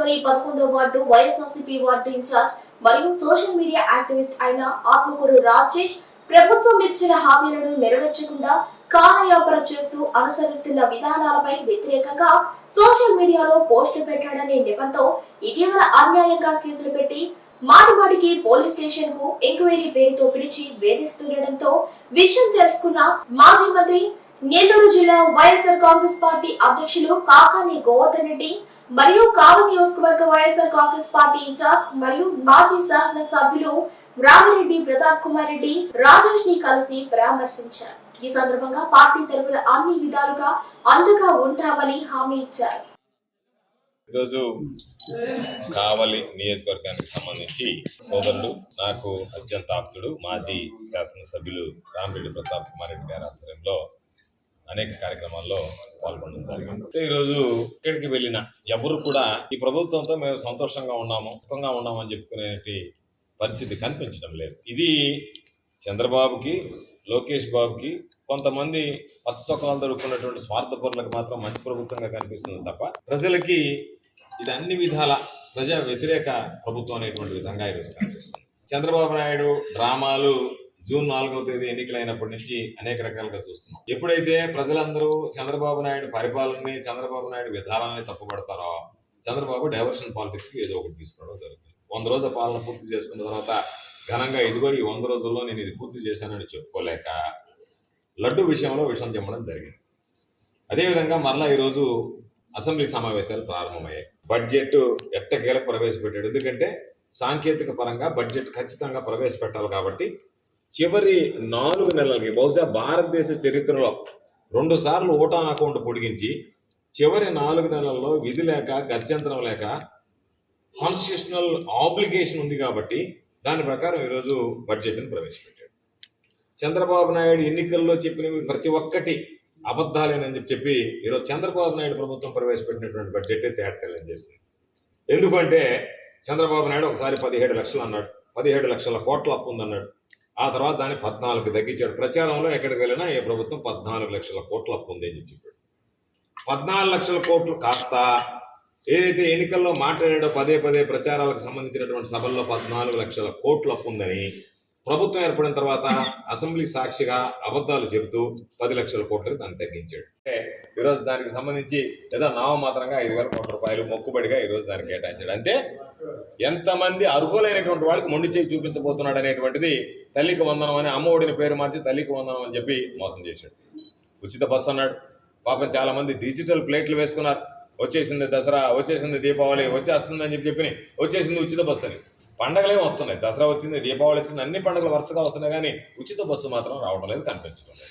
నగరంలోని 11వ ward YSRCP ward incharge మరియు social media activist అయిన ఆత్మకూరు రాజేష్ ప్రభుత్వం ఇచ్చిన హామీలను నెరవేర్చకుండా కాలయాపన చేస్తూ అనుసరిస్తున్న విధానాలపై వ్యతిరేకంగా సోషల్ మీడియాలో పోస్టులు పెట్టాడనే నెపంతో ఇటీవల అన్యాయంగా కేసులు పెట్టి మాటిమాటికి పోలీస్ స్టేషన్ కు ఎంక్వైరీ పేరుతో పిలిచి వేధిస్తుండటంతో విషయం తెలుసుకున్న మాజీ మంత్రి నెల్లూరు జిల్లా వైఎస్ఆర్ కాంగ్రెస్ పార్టీ అధ్యక్షులు కాకాని గోవర్ధన్ రెడ్డి మరియు కావలి నియోజకవర్గ వైఎస్ఆర్ కాంగ్రెస్ పార్టీ ఇన్ఛార్జ్ మరియు మాజీ శాసన సభ్యులు రామిరెడ్డి ప్రతాప్ కుమార్ రెడ్డి రాజేష్ ని కలిసి పరామర్శించారు. ఈ సందర్భంగా పార్టీ తరఫున అన్ని విధాలుగా అండగా ఉంటామని హామీ ఇచ్చారు. ఈరోజు కావలి నియోజకవర్గానికి సంబంధించి సోదరుడు నాకు అత్యంత ఆప్తుడు మాజీ శాసనసభ్యులు రామిరెడ్డి ప్రతాప్ కుమార్ రెడ్డి గారి ఆధ్వర్యంలో అనేక కార్యక్రమాల్లో పాల్గొనడం జరిగింది. ఈరోజు ఇక్కడికి వెళ్ళిన ఎవరు కూడా ఈ ప్రభుత్వంతో మేము సంతోషంగా ఉన్నాము, సుఖంగా ఉన్నాము అని చెప్పుకునే పరిస్థితి కనిపించడం లేదు. ఇది చంద్రబాబుకి, లోకేష్ బాబుకి, కొంతమంది పచ్చచొక్కాలు దొరుకుతున్నటువంటి స్వార్థపరులకు మాత్రం మంచి ప్రభుత్వంగా కనిపిస్తుంది తప్ప ప్రజలకి ఇది అన్ని విధాల ప్రజా వ్యతిరేక ప్రభుత్వం అనేటువంటి విధంగా ఈరోజు కనిపిస్తుంది. చంద్రబాబు నాయుడు డ్రామాలు జూన్ 4వ తేదీ ఎన్నికలైనప్పటి నుంచి అనేక రకాలుగా చూస్తున్నాం. ఎప్పుడైతే ప్రజలందరూ చంద్రబాబు నాయుడు పరిపాలనని, చంద్రబాబు నాయుడు విధానాలని తప్పుపడతారో చంద్రబాబు డైవర్షన్ పాలిటిక్స్కి ఏదో ఒకటి తీసుకోవడం జరుగుతుంది. 100 రోజుల పాలన పూర్తి చేసుకున్న తర్వాత ఘనంగా ఇదిగో ఈ 100 రోజుల్లో నేను ఇది పూర్తి చేశానని చెప్పుకోలేక లడ్డు విషయంలో విషం చెమ్మడం జరిగింది. అదేవిధంగా మరలా ఈరోజు అసెంబ్లీ సమావేశాలు ప్రారంభమయ్యాయి. బడ్జెట్ ఎట్టకేలకు ప్రవేశపెట్టాడు. ఎందుకంటే సాంకేతిక పరంగా బడ్జెట్ ఖచ్చితంగా ప్రవేశపెట్టాలి కాబట్టి చివరి 4 నెలలకి బహుశా భారతదేశ చరిత్రలో 2 సార్లు ఓటాన్ అకౌంట్ పొడిగించి చివరి 4 నెలల్లో విధి లేక గత్యంతరం లేక కాన్స్టిట్యూషనల్ ఆబ్లిగేషన్ ఉంది కాబట్టి దాని ప్రకారం ఈరోజు బడ్జెట్ని ప్రవేశపెట్టాడు. చంద్రబాబు నాయుడు ఎన్నికల్లో చెప్పినవి ప్రతి ఒక్కటి అబద్ధాలేనని చెప్పి ఈరోజు చంద్రబాబు నాయుడు ప్రభుత్వం ప్రవేశపెట్టినటువంటి బడ్జెటే తేటతెల్లం చేసింది. ఎందుకంటే చంద్రబాబు నాయుడు ఒకసారి 17 లక్షలు అన్నాడు, 17 లక్షల కోట్ల అప్పు ఉందన్నాడు. ఆ తర్వాత దాన్ని 14కి తగ్గించాడు. ప్రచారంలో ఎక్కడికి వెళ్ళినా ఏ ప్రభుత్వం 14 లక్షల కోట్ల అప్పు ఉంది అని చెప్పాడు. 14 లక్షల కోట్లు కాస్త ఏదైతే ఎన్నికల్లో మాట్లాడాడో పదే ప్రచారాలకు సంబంధించినటువంటి సభల్లో 14 లక్షల కోట్లు అప్పు ఉందని ప్రభుత్వం ఏర్పడిన తర్వాత అసెంబ్లీ సాక్షిగా అబద్ధాలు చెబుతూ 10 లక్షల కోట్లకు దాన్ని తగ్గించాడు. ఈరోజు దానికి సంబంధించి ఏదో నామమాత్రంగా 5,000 కోట్ల రూపాయలు మొక్కుబడిగా ఈరోజు దాన్ని కేటాయించాడు. అంటే ఎంతమంది అర్హులైనటువంటి వాళ్ళకి మొండి చేయి చూపించబోతున్నాడు అనేటువంటిది తల్లికి వందనం అని అమ్మఒడిని పేరు మార్చి తల్లికి వందనం అని చెప్పి మోసం చేశాడు. ఉచిత బస్సు అన్నాడు. పాపం చాలా మంది డిజిటల్ ప్లేట్లు వేసుకున్నారు. వచ్చేసింది దసరా, వచ్చేసింది దీపావళి, వచ్చేస్తుందని చెప్పి వచ్చేసింది ఉచిత బస్సు అని. పండగలే వస్తున్నాయి. దసరా వచ్చింది, దీపావళి వచ్చింది, అన్ని పండుగలు వరుసగా వస్తున్నాయి, కానీ ఉచిత బస్సు మాత్రం రావడం లేదు, కనిపించడం లేదు.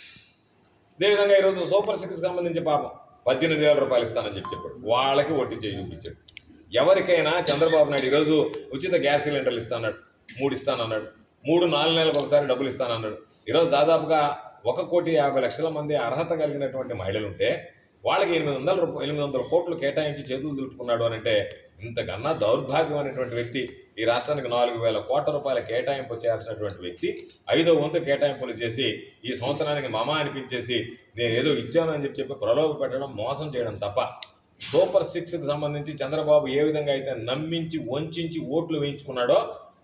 అదేవిధంగా ఈరోజు సూపర్ 6 సంబంధించి పాపం 18,000 రూపాయలు ఇస్తానని చెప్పాడు. వాళ్ళకి ఒట్టి చేయి చూపించాడు. ఎవరికైనా చంద్రబాబు నాయుడు ఈరోజు ఉచిత గ్యాస్ సిలిండర్లు ఇస్తానన్నాడు, 3 ఇస్తానన్నాడు, 3-4 నెలలకు ఒకసారి డబ్బులు ఇస్తానన్నాడు. ఈరోజు దాదాపుగా 1,50,00,000 మంది అర్హత కలిగినటువంటి మహిళలు ఉంటే వాళ్ళకి 800 కోట్లు కేటాయించి చేతులు దుట్టుకున్నాడు అని అంటే ఇంతకన్నా దౌర్భాగ్యమైనటువంటి వ్యక్తి ఈ రాష్ట్రానికి 4,000 కోట్ల రూపాయల కేటాయింపు చేయాల్సినటువంటి వ్యక్తి 5వ వంతు కేటాయింపులు చేసి ఈ సంవత్సరానికి మమ అనిపించేసి నేను ఏదో ఇచ్చాను అని చెప్పి ప్రలోభ పెట్టడం, మోసం చేయడం తప్ప సూపర్ 6కి సంబంధించి చంద్రబాబు ఏ విధంగా అయితే నమ్మించి వంచి ఓట్లు వేయించుకున్నాడో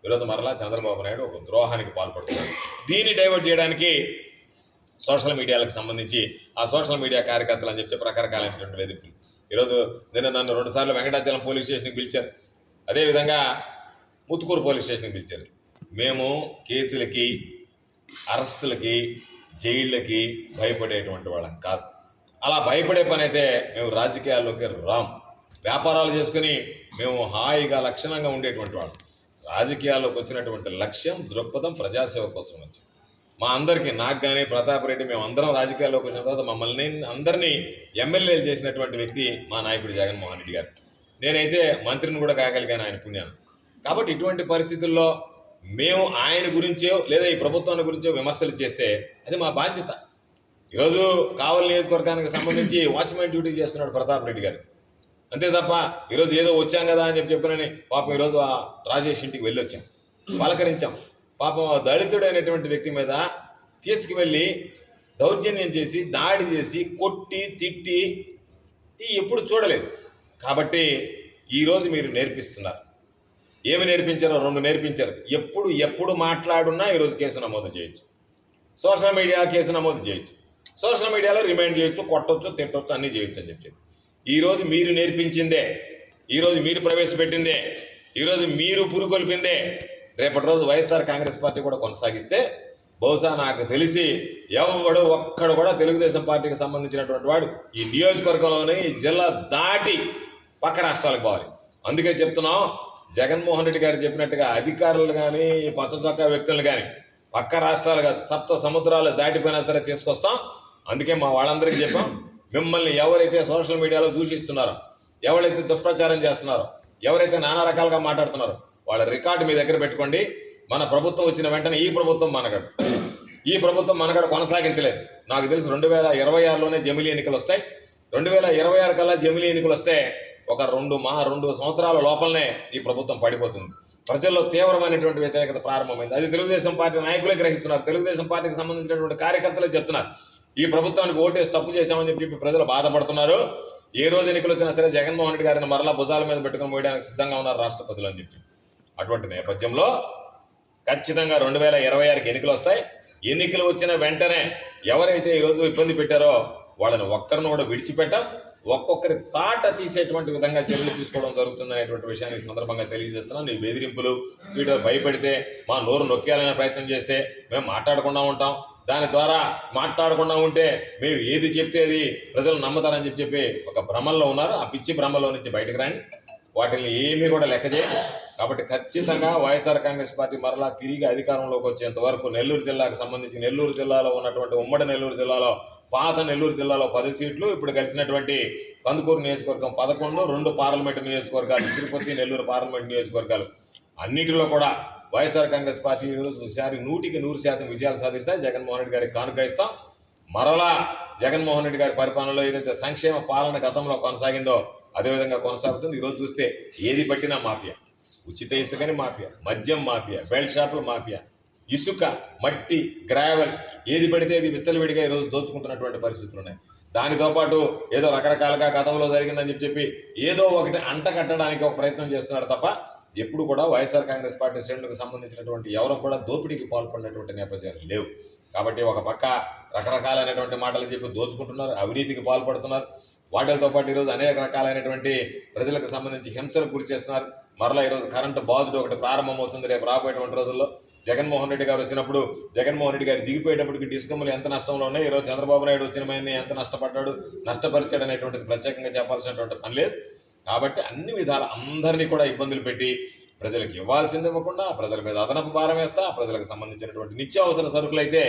ఈరోజు మరలా చంద్రబాబు నాయుడు ఒక ద్రోహానికి పాల్పడుతున్నాడు. దీన్ని డైవర్ట్ చేయడానికి సోషల్ మీడియాలకు సంబంధించి ఆ సోషల్ మీడియా కార్యకర్తలు అని చెప్పి రకరకాలైనటువంటి వేదికలు. ఈరోజు నన్ను 2 సార్లు వెంకటాచలం పోలీస్ స్టేషన్కి పిలిచారు, అదేవిధంగా ముత్తుకూరు పోలీస్ స్టేషన్కి పిలిచారు. మేము కేసులకి, అరెస్టులకి, జైళ్ళకి భయపడేటువంటి వాళ్ళం కాదు. అలా భయపడే పని అయితే మేము రాజకీయాల్లోకి రాం. వ్యాపారాలు చేసుకుని మేము హాయిగా లక్షణంగా ఉండేటువంటి వాళ్ళం. రాజకీయాల్లోకి వచ్చినటువంటి లక్ష్యం, దృక్పథం ప్రజాసేవ కోసం వచ్చి మా అందరికీ, నాకు కానీ ప్రతాప్ రెడ్డి, మేము అందరం రాజకీయాల్లోకి వచ్చిన తర్వాత మమ్మల్ని అందరినీ ఎమ్మెల్యేలు చేసినటువంటి వ్యక్తి మా నాయకుడు జగన్మోహన్ రెడ్డి గారు. నేనైతే మంత్రిని కూడా కాగలిగాను ఆయన పుణ్యాన్ని. కాబట్టి ఇటువంటి పరిస్థితుల్లో మేము ఆయన గురించో లేదా ఈ ప్రభుత్వాన్ని గురించో విమర్శలు చేస్తే అది మా బాధ్యత. ఈరోజు కావలి నియోజకవర్గానికి సంబంధించి వాచ్మెన్ డ్యూటీ చేస్తున్నాడు ప్రతాప్ రెడ్డి గారు, అంతే తప్ప ఈరోజు ఏదో వచ్చాం కదా అని చెప్పినని పాపం ఈరోజు ఆ రాజేష్ ఇంటికి వెళ్ళి వచ్చాం, పలకరించాం. పాపం దళితుడైనటువంటి వ్యక్తి మీద తీసుకువెళ్ళి దౌర్జన్యం చేసి, దాడి చేసి, కొట్టి, తిట్టి ఎప్పుడు చూడలేదు. కాబట్టి ఈ రోజు మీరు నేర్పిస్తున్నారు. ఏమి నేర్పించారో 2 నేర్పించారు. ఎప్పుడు మాట్లాడున్నా ఈరోజు కేసు నమోదు చేయొచ్చు, సోషల్ మీడియా కేసు నమోదు చేయొచ్చు, సోషల్ మీడియాలో రిమైండ్ చేయొచ్చు, కొట్టొచ్చు, తిట్టొచ్చు, అన్నీ చేయొచ్చు అని చెప్పి ఈరోజు మీరు నేర్పించిందే, ఈరోజు మీరు ప్రవేశపెట్టిందే, ఈరోజు మీరు పురుకొల్పిందే రేపటి రోజు వైఎస్ఆర్ కాంగ్రెస్ పార్టీ కూడా కొనసాగిస్తే బహుశా నాకు తెలిసి ఒక్కడు కూడా తెలుగుదేశం పార్టీకి సంబంధించినటువంటి వాడు ఈ నియోజకవర్గంలోనే ఈ జిల్లా దాటి పక్క రాష్ట్రాలకు పోవాలి. అందుకే చెప్తున్నాం, జగన్మోహన్ రెడ్డి గారు చెప్పినట్టుగా అధికారులు కానీ పచ్చచొక్కా వ్యక్తులు కానీ పక్క రాష్ట్రాలు కాదు, సప్త సముద్రాలు దాటిపోయినా సరే తీసుకొస్తాం. అందుకే మా వాళ్ళందరికీ చెప్పాం, మిమ్మల్ని ఎవరైతే సోషల్ మీడియాలో దూషిస్తున్నారో, ఎవరైతే దుష్ప్రచారం చేస్తున్నారో, ఎవరైతే నానా రకాలుగా మాట్లాడుతున్నారో వాళ్ళ రికార్డు మీ దగ్గర పెట్టుకోండి. మన ప్రభుత్వం వచ్చిన వెంటనే ఈ ప్రభుత్వం మనగడ కొనసాగించలేదు. నాకు తెలిసి 2026లోనే జమిలీ ఎన్నికలు వస్తాయి. 2026 కల్లా జమిలీ ఎన్నికలు వస్తే ఒక 2 సంవత్సరాల లోపలనే ఈ ప్రభుత్వం పడిపోతుంది. ప్రజల్లో తీవ్రమైనటువంటి వ్యతిరేకత ప్రారంభమైంది. అది తెలుగుదేశం పార్టీ నాయకులే గ్రహిస్తున్నారు, తెలుగుదేశం పార్టీకి సంబంధించినటువంటి కార్యకర్తలే చెప్తున్నారు. ఈ ప్రభుత్వానికి ఓటేసి తప్పు చేశామని చెప్పి ప్రజలు బాధపడుతున్నారు. ఏ రోజు ఎన్నికలు వచ్చినా సరే జగన్మోహన్ రెడ్డి గారిని మరలా భుజాల మీద పెట్టుకుని మోయడానికి సిద్ధంగా ఉన్నారు రాష్ట్రపతులు అని చెప్పి. అటువంటి నేపథ్యంలో ఖచ్చితంగా 2026కి ఎన్నికలు వస్తాయి. ఎన్నికలు వచ్చిన వెంటనే ఎవరైతే ఈరోజు ఇబ్బంది పెట్టారో వాళ్ళని ఒక్కరిని కూడా విడిచిపెట్టాం, ఒక్కొక్కరి తాట తీసేటువంటి విధంగా చర్యలు తీసుకోవడం జరుగుతుందనేటువంటి విషయాన్ని ఈ సందర్భంగా తెలియజేస్తున్నాను. నీ బెదిరింపులు వీటిలో భయపెడితే మా నోరు నొక్కేయాలనే ప్రయత్నం చేస్తే మేము మాట్లాడకుండా ఉంటాం, దాని ద్వారా మాట్లాడకుండా ఉంటే మేము ఏది చెప్తే అది ప్రజలు నమ్ముతారని చెప్పి ఒక భ్రమల్లో ఉన్నారు. ఆ పిచ్చి భ్రమలో నుంచి బయటకు రాని వాటిని ఏమీ కూడా లెక్క చేయండి. కాబట్టి ఖచ్చితంగా వైఎస్ఆర్ కాంగ్రెస్ పార్టీ మరలా తిరిగి అధికారంలోకి వచ్చేంత వరకు నెల్లూరు జిల్లాకు సంబంధించి నెల్లూరు జిల్లాలో ఉన్నటువంటి ఉమ్మడి నెల్లూరు జిల్లాలో పాత నెల్లూరు జిల్లాలో 10 సీట్లు, ఇప్పుడు కలిసినటువంటి కందుకూరు నియోజకవర్గం 11, 2 పార్లమెంటు నియోజకవర్గాలు, తిరుపతి నెల్లూరు పార్లమెంటు నియోజకవర్గాలు అన్నిటిలో కూడా వైఎస్ఆర్ కాంగ్రెస్ పార్టీ ఈసారి 100% విజయాలు సాధిస్తాయి. జగన్మోహన్ రెడ్డి గారికి కానుక ఇస్తాం. మరలా జగన్మోహన్ రెడ్డి గారి పరిపాలనలో ఏదైతే సంక్షేమ పాలన గతంలో కొనసాగిందో అదేవిధంగా కొనసాగుతుంది. ఈరోజు చూస్తే ఏది పట్టినా మాఫియా, ఉచిత ఇసుకని మాఫియా, మద్యం మాఫియా, బెల్ట్ షాపుల మాఫియా, ఇసుక, మట్టి, గ్రావెల్ ఏది పడితే అది విచ్చలవిడిగా ఈరోజు దోచుకుంటున్నటువంటి పరిస్థితులు ఉన్నాయి. దానితో పాటు ఏదో రకరకాలుగా గతంలో జరిగిందని చెప్పి ఏదో ఒకటి అంట కట్టడానికి ఒక ప్రయత్నం చేస్తున్నారు తప్ప ఎప్పుడు కూడా వైఎస్ఆర్ కాంగ్రెస్ పార్టీ శ్రేణులకు సంబంధించినటువంటి ఎవరు కూడా దోపిడీకి పాల్పడినటువంటి నేపథ్యాలు లేవు. కాబట్టి ఒక పక్క రకరకాలైనటువంటి మాటలు చెప్పి దోచుకుంటున్నారు, అవినీతికి పాల్పడుతున్నారు. వాటితో పాటు ఈరోజు అనేక రకాలైనటువంటి ప్రజలకు సంబంధించి హింసలకు గురి చేస్తున్నారు. మరలా ఈరోజు కరెంటు బాధుడు ఒకటి ప్రారంభమవుతుంది రేపు రాబోయేటువంటి రోజుల్లో. జగన్మోహన్ రెడ్డి గారు వచ్చినప్పుడు జగన్మోహన్ రెడ్డి గారు దిగిపోయేటప్పటికి డిస్కమ్లు ఎంత నష్టంలో ఉన్నాయి, ఈరోజు చంద్రబాబు నాయుడు వచ్చిన ఆయన ఎంత నష్టపడ్డాడు, నష్టపరిచాడు అనేటువంటిది ప్రత్యేకంగా చెప్పాల్సినటువంటి పని లేదు. కాబట్టి అన్ని విధాల అందరినీ కూడా ఇబ్బందులు పెట్టి ప్రజలకు ఇవ్వాల్సింది ఇవ్వకుండా ప్రజల మీద అదనపు భారం వేస్తా, ప్రజలకు సంబంధించినటువంటి నిత్యావసర సరుకులు అయితే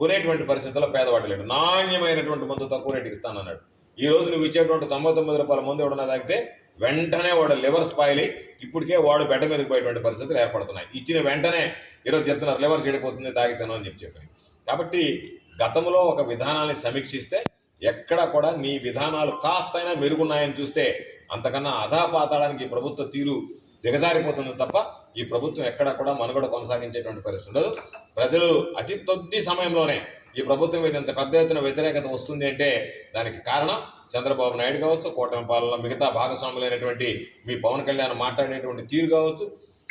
కొనేటువంటి పరిస్థితుల్లో పేదవాడు లేడు. నాణ్యమైనటువంటి మందు తక్కువ రేటుకి ఇస్తానన్నాడు. ఈ రోజు నువ్వు ఇచ్చేటువంటి 99 రూపాయల మందు ఎవడన్నా తాగితే వెంటనే వాడు లివర్ స్పాయిల్ అయ్యి ఇప్పటికే వాడు బెడ్డ మీదకి పోయేటువంటి పరిస్థితులు ఏర్పడుతున్నాయి. ఇచ్చిన వెంటనే ఈరోజు చెప్తున్నారు లివర్ చెడిపోతుంది తాగితేనో అని చెప్పి. కాబట్టి గతంలో ఒక విధానాన్ని సమీక్షిస్తే ఎక్కడ కూడా నీ విధానాలు కాస్తైనా మెరుగున్నాయని చూస్తే అంతకన్నా అధాపాతాడానికి ఈ ప్రభుత్వ తీరు దిగజారిపోతుంది తప్ప ఈ ప్రభుత్వం ఎక్కడ కూడా మనుగడ కొనసాగించేటువంటి పరిస్థితి ఉండదు. ప్రజలు అతి కొద్ది సమయంలోనే ఈ ప్రభుత్వం మీద ఇంత పెద్ద ఎత్తున వ్యతిరేకత వస్తుంది అంటే దానికి కారణం చంద్రబాబు నాయుడు కావచ్చు, కూటమి పాలనలో మిగతా భాగస్వాములైనటువంటి మీ పవన్ కళ్యాణ్ మాట్లాడేటువంటి తీరు కావచ్చు.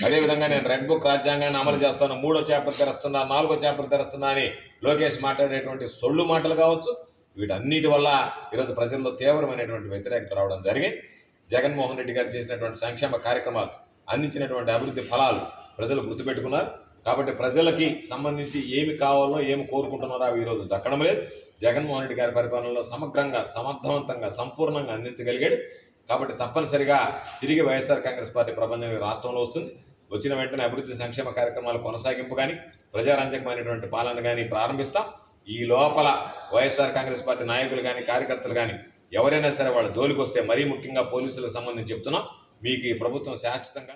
అదేవిధంగా నేను రెడ్ బుక్ రాజ్యాంగాన్ని అమలు చేస్తాను, 3వ చాప్టర్ తెరుస్తున్నా, 4వ చాప్టర్ తెరుస్తున్నా అని లోకేష్ మాట్లాడేటువంటి సొల్లు మాటలు కావచ్చు. వీటన్నిటి వల్ల ఈరోజు ప్రజల్లో తీవ్రమైనటువంటి వ్యతిరేకత రావడం జరిగింది. జగన్మోహన్ రెడ్డి గారు చేసినటువంటి సంక్షేమ కార్యక్రమాలు, అందించినటువంటి అభివృద్ధి ఫలాలు ప్రజలు గుర్తుపెట్టుకున్నారు. కాబట్టి ప్రజలకి సంబంధించి ఏమి కావాలో ఏమి కోరుకుంటున్నారో అవి ఈరోజు దక్కడం లేదు. జగన్మోహన్ రెడ్డి గారి పరిపాలనలో సమగ్రంగా, సమర్థవంతంగా, సంపూర్ణంగా అందించగలిగాడు. కాబట్టి తప్పనిసరిగా తిరిగి వైఎస్ఆర్ కాంగ్రెస్ పార్టీ ప్రపంచం రాష్ట్రంలో వస్తుంది. వచ్చిన వెంటనే అభివృద్ధి సంక్షేమ కార్యక్రమాల కొనసాగింపు కానీ, ప్రజారంజకమైనటువంటి పాలన కానీ ప్రారంభిస్తాం. ఈ లోపల వైఎస్ఆర్ కాంగ్రెస్ పార్టీ నాయకులు కానీ, కార్యకర్తలు కానీ ఎవరైనా సరే వాళ్ళ జోలికి వస్తే, మరీ ముఖ్యంగా పోలీసులకు సంబంధించి చెప్తున్నాం, మీకు ఈ ప్రభుత్వం శాశ్వతంగా